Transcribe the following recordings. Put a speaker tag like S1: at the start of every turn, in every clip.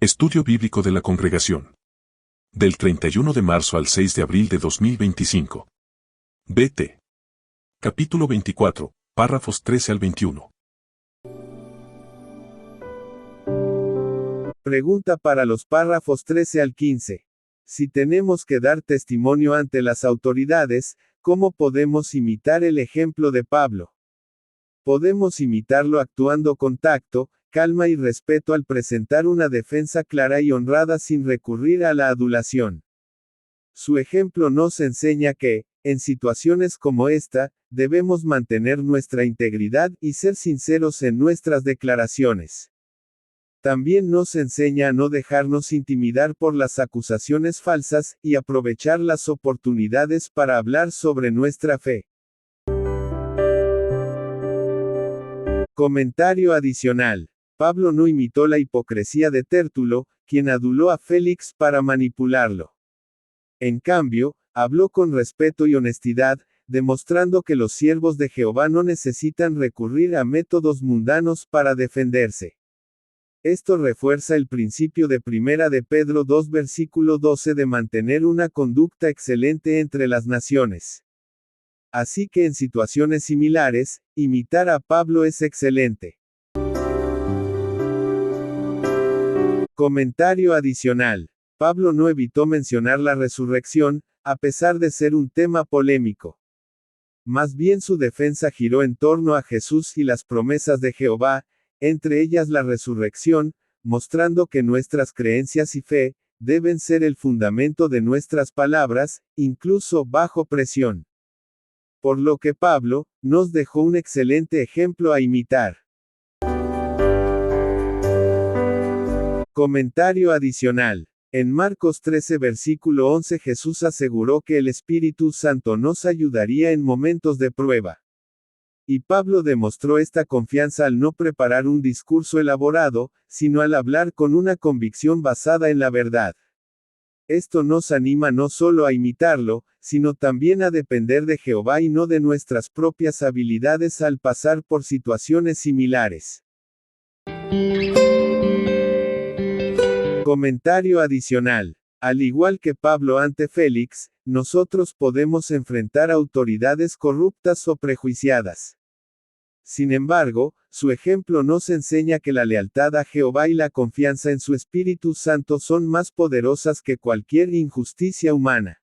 S1: Estudio Bíblico de la Congregación. Del 31 de marzo al 6 de abril de 2025. BT. Capítulo 24, párrafos 13 al 21.
S2: Pregunta para los párrafos 13 al 15. Si tenemos que dar testimonio ante las autoridades, ¿cómo podemos imitar el ejemplo de Pablo? Podemos imitarlo actuando con tacto, calma y respeto al presentar una defensa clara y honrada sin recurrir a la adulación. Su ejemplo nos enseña que, en situaciones como esta, debemos mantener nuestra integridad y ser sinceros en nuestras declaraciones. También nos enseña a no dejarnos intimidar por las acusaciones falsas, y aprovechar las oportunidades para hablar sobre nuestra fe. Comentario adicional. Pablo no imitó la hipocresía de Tértulo, quien aduló a Félix para manipularlo. En cambio, habló con respeto y honestidad, demostrando que los siervos de Jehová no necesitan recurrir a métodos mundanos para defenderse. Esto refuerza el principio de 1 de Pedro 2 versículo 12 de mantener una conducta excelente entre las naciones. Así que en situaciones similares, imitar a Pablo es excelente. Comentario adicional. Pablo no evitó mencionar la resurrección, a pesar de ser un tema polémico. Más bien su defensa giró en torno a Jesús y las promesas de Jehová, entre ellas la resurrección, mostrando que nuestras creencias y fe deben ser el fundamento de nuestras palabras, incluso bajo presión. Por lo que Pablo nos dejó un excelente ejemplo a imitar. Comentario adicional. En Marcos 13 versículo 11 Jesús aseguró que el Espíritu Santo nos ayudaría en momentos de prueba. Y Pablo demostró esta confianza al no preparar un discurso elaborado, sino al hablar con una convicción basada en la verdad. Esto nos anima no solo a imitarlo, sino también a depender de Jehová y no de nuestras propias habilidades al pasar por situaciones similares. Comentario adicional. Al igual que Pablo ante Félix, nosotros podemos enfrentar autoridades corruptas o prejuiciadas. Sin embargo, su ejemplo nos enseña que la lealtad a Jehová y la confianza en su Espíritu Santo son más poderosas que cualquier injusticia humana.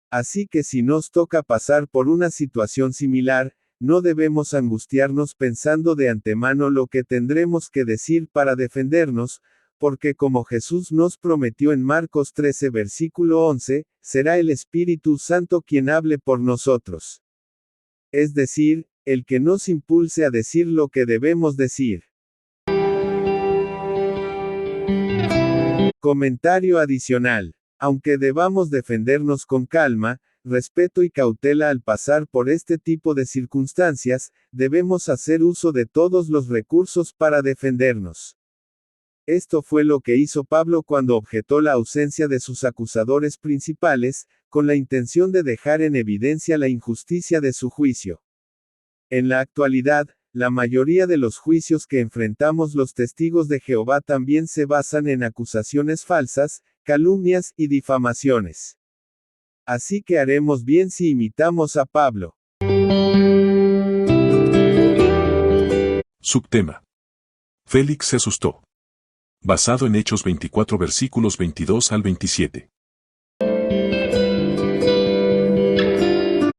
S2: Así que si nos toca pasar por una situación similar, no debemos angustiarnos pensando de antemano lo que tendremos que decir para defendernos, porque como Jesús nos prometió en Marcos 13 versículo 11, será el Espíritu Santo quien hable por nosotros. Es decir, el que nos impulse a decir lo que debemos decir. Comentario adicional. Aunque debamos defendernos con calma, respeto y cautela al pasar por este tipo de circunstancias, debemos hacer uso de todos los recursos para defendernos. Esto fue lo que hizo Pablo cuando objetó la ausencia de sus acusadores principales, con la intención de dejar en evidencia la injusticia de su juicio. En la actualidad, la mayoría de los juicios que enfrentamos los testigos de Jehová también se basan en acusaciones falsas, calumnias y difamaciones. Así que haremos bien si imitamos a Pablo.
S1: Subtema. Félix se asustó. Basado en Hechos 24 versículos 22 al 27.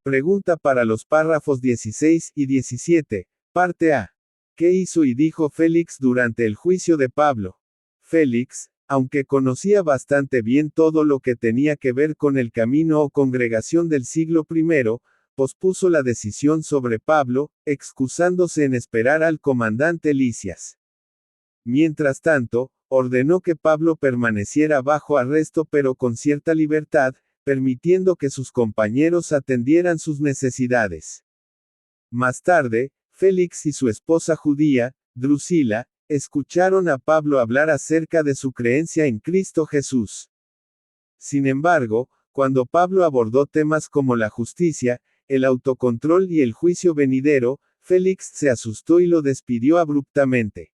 S2: Pregunta para los párrafos 16 y 17, parte A. ¿Qué hizo y dijo Félix durante el juicio de Pablo? Félix, aunque conocía bastante bien todo lo que tenía que ver con el camino o congregación del siglo I, pospuso la decisión sobre Pablo, excusándose en esperar al comandante Lisias. Mientras tanto, ordenó que Pablo permaneciera bajo arresto pero con cierta libertad, permitiendo que sus compañeros atendieran sus necesidades. Más tarde, Félix y su esposa judía, Drusila, escucharon a Pablo hablar acerca de su creencia en Cristo Jesús. Sin embargo, cuando Pablo abordó temas como la justicia, el autocontrol y el juicio venidero, Félix se asustó y lo despidió abruptamente.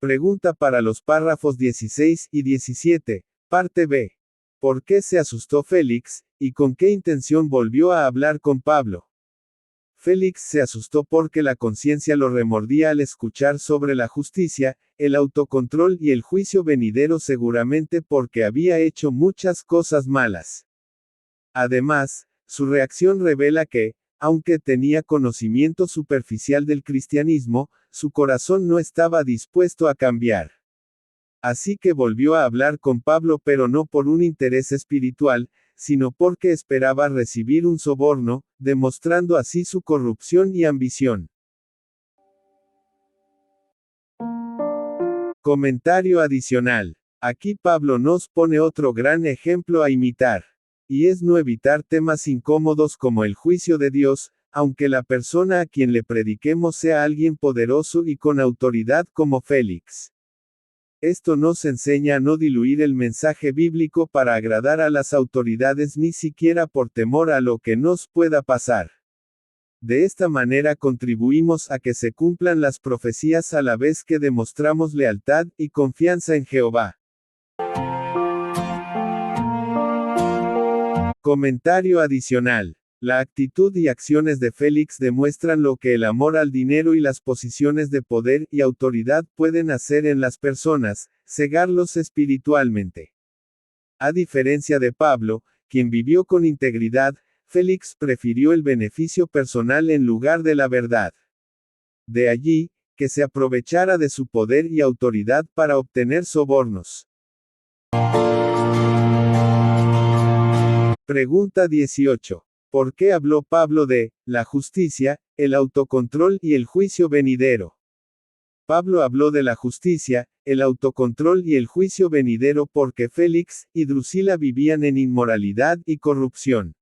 S2: Pregunta para los párrafos 16 y 17, parte B. ¿Por qué se asustó Félix, y con qué intención volvió a hablar con Pablo? Félix se asustó porque la conciencia lo remordía al escuchar sobre la justicia, el autocontrol y el juicio venidero, seguramente porque había hecho muchas cosas malas. Además, su reacción revela que, aunque tenía conocimiento superficial del cristianismo, su corazón no estaba dispuesto a cambiar. Así que volvió a hablar con Pablo, pero no por un interés espiritual, sino porque esperaba recibir un soborno, demostrando así su corrupción y ambición. Comentario adicional. Aquí Pablo nos pone otro gran ejemplo a imitar. Y es no evitar temas incómodos como el juicio de Dios, aunque la persona a quien le prediquemos sea alguien poderoso y con autoridad como Félix. Esto nos enseña a no diluir el mensaje bíblico para agradar a las autoridades, ni siquiera por temor a lo que nos pueda pasar. De esta manera contribuimos a que se cumplan las profecías a la vez que demostramos lealtad y confianza en Jehová. Comentario adicional. La actitud y acciones de Félix demuestran lo que el amor al dinero y las posiciones de poder y autoridad pueden hacer en las personas, cegarlos espiritualmente. A diferencia de Pablo, quien vivió con integridad, Félix prefirió el beneficio personal en lugar de la verdad. De allí, que se aprovechara de su poder y autoridad para obtener sobornos. Pregunta 18. ¿Por qué habló Pablo de la justicia, el autocontrol y el juicio venidero? Pablo habló de la justicia, el autocontrol y el juicio venidero porque Félix y Drusila vivían en inmoralidad y corrupción.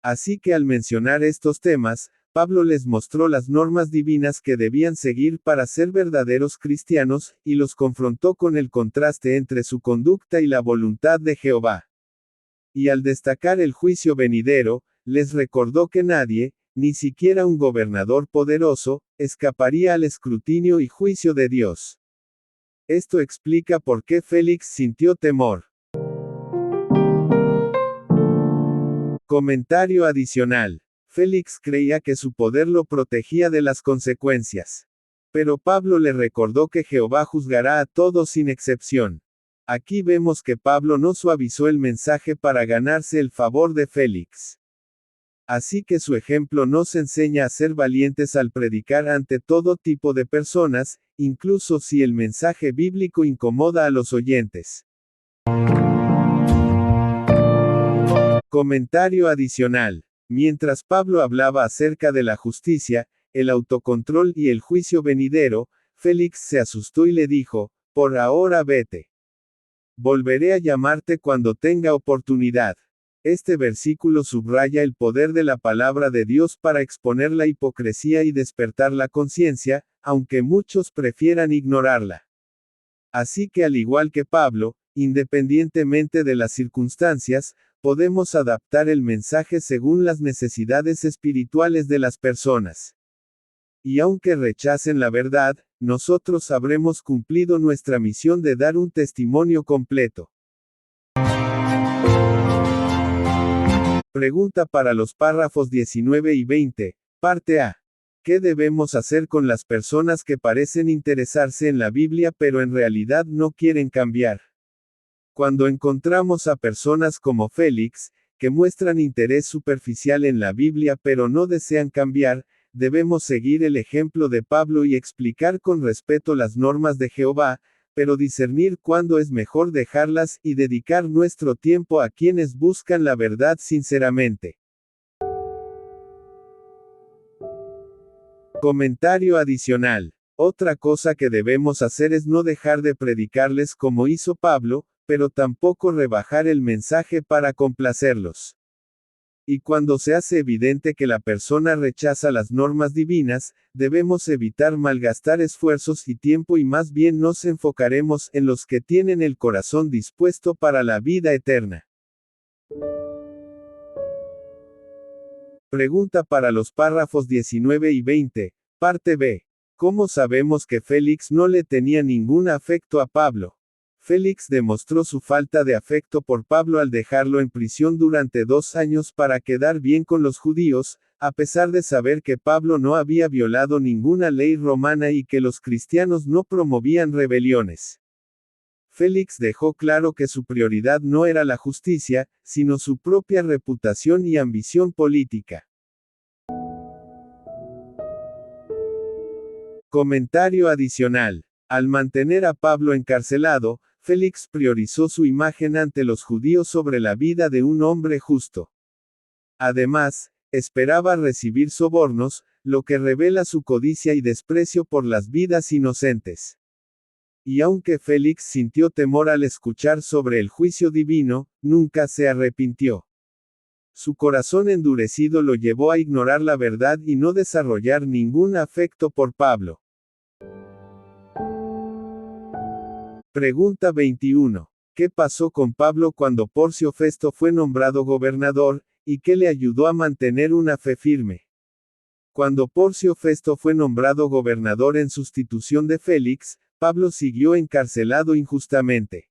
S2: Así que al mencionar estos temas, Pablo les mostró las normas divinas que debían seguir para ser verdaderos cristianos, y los confrontó con el contraste entre su conducta y la voluntad de Jehová. Y al destacar el juicio venidero, les recordó que nadie, ni siquiera un gobernador poderoso, escaparía al escrutinio y juicio de Dios. Esto explica por qué Félix sintió temor. Comentario adicional. Félix creía que su poder lo protegía de las consecuencias. Pero Pablo le recordó que Jehová juzgará a todos sin excepción. Aquí vemos que Pablo no suavizó el mensaje para ganarse el favor de Félix. Así que su ejemplo nos enseña a ser valientes al predicar ante todo tipo de personas, incluso si el mensaje bíblico incomoda a los oyentes. Comentario adicional. Mientras Pablo hablaba acerca de la justicia, el autocontrol y el juicio venidero, Félix se asustó y le dijo, por ahora vete. Volveré a llamarte cuando tenga oportunidad. Este versículo subraya el poder de la palabra de Dios para exponer la hipocresía y despertar la conciencia, aunque muchos prefieran ignorarla. Así que al igual que Pablo, independientemente de las circunstancias, podemos adaptar el mensaje según las necesidades espirituales de las personas. Y aunque rechacen la verdad, nosotros habremos cumplido nuestra misión de dar un testimonio completo. Pregunta para los párrafos 19 y 20, parte A. ¿Qué debemos hacer con las personas que parecen interesarse en la Biblia pero en realidad no quieren cambiar? Cuando encontramos a personas como Félix, que muestran interés superficial en la Biblia pero no desean cambiar, debemos seguir el ejemplo de Pablo y explicar con respeto las normas de Jehová, pero discernir cuándo es mejor dejarlas y dedicar nuestro tiempo a quienes buscan la verdad sinceramente. Comentario adicional. Otra cosa que debemos hacer es no dejar de predicarles como hizo Pablo, pero tampoco rebajar el mensaje para complacerlos. Y cuando se hace evidente que la persona rechaza las normas divinas, debemos evitar malgastar esfuerzos y tiempo y más bien nos enfocaremos en los que tienen el corazón dispuesto para la vida eterna. Pregunta para los párrafos 19 y 20, parte B. ¿Cómo sabemos que Félix no le tenía ningún afecto a Pablo? Félix demostró su falta de afecto por Pablo al dejarlo en prisión durante 2 años para quedar bien con los judíos, a pesar de saber que Pablo no había violado ninguna ley romana y que los cristianos no promovían rebeliones. Félix dejó claro que su prioridad no era la justicia, sino su propia reputación y ambición política. Comentario adicional. Al mantener a Pablo encarcelado, Félix priorizó su imagen ante los judíos sobre la vida de un hombre justo. Además, esperaba recibir sobornos, lo que revela su codicia y desprecio por las vidas inocentes. Y aunque Félix sintió temor al escuchar sobre el juicio divino, nunca se arrepintió. Su corazón endurecido lo llevó a ignorar la verdad y no desarrollar ningún afecto por Pablo. Pregunta 21. ¿Qué pasó con Pablo cuando Porcio Festo fue nombrado gobernador, y qué le ayudó a mantener una fe firme? Cuando Porcio Festo fue nombrado gobernador en sustitución de Félix, Pablo siguió encarcelado injustamente.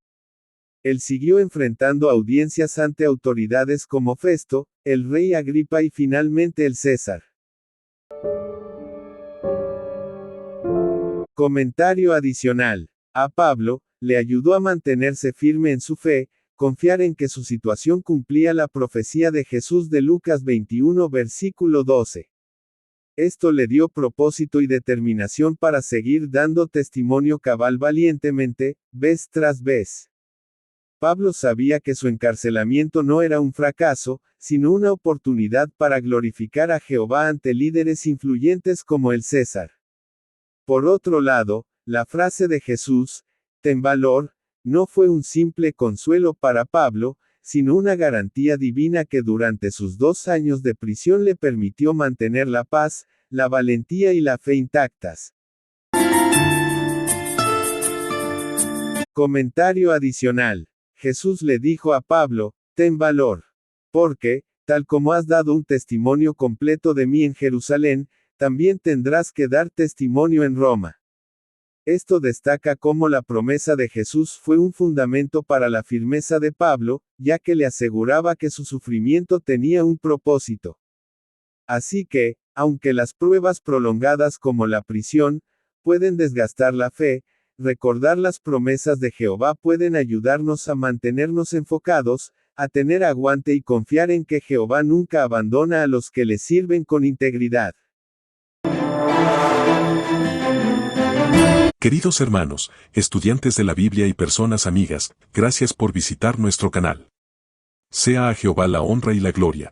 S2: Él siguió enfrentando audiencias ante autoridades como Festo, el rey Agripa y finalmente el César. Comentario adicional. A Pablo, le ayudó a mantenerse firme en su fe, confiar en que su situación cumplía la profecía de Jesús de Lucas 21 versículo 12. Esto le dio propósito y determinación para seguir dando testimonio cabal valientemente, vez tras vez. Pablo sabía que su encarcelamiento no era un fracaso, sino una oportunidad para glorificar a Jehová ante líderes influyentes como el César. Por otro lado, la frase de Jesús, «Ten valor», no fue un simple consuelo para Pablo, sino una garantía divina que durante sus 2 años de prisión le permitió mantener la paz, la valentía y la fe intactas. Comentario adicional. Jesús le dijo a Pablo, «Ten valor. Porque, tal como has dado un testimonio completo de mí en Jerusalén, también tendrás que dar testimonio en Roma». Esto destaca cómo la promesa de Jesús fue un fundamento para la firmeza de Pablo, ya que le aseguraba que su sufrimiento tenía un propósito. Así que, aunque las pruebas prolongadas como la prisión, pueden desgastar la fe, recordar las promesas de Jehová pueden ayudarnos a mantenernos enfocados, a tener aguante y confiar en que Jehová nunca abandona a los que le sirven con integridad.
S1: Queridos hermanos, estudiantes de la Biblia y personas amigas, gracias por visitar nuestro canal. Sea a Jehová la honra y la gloria.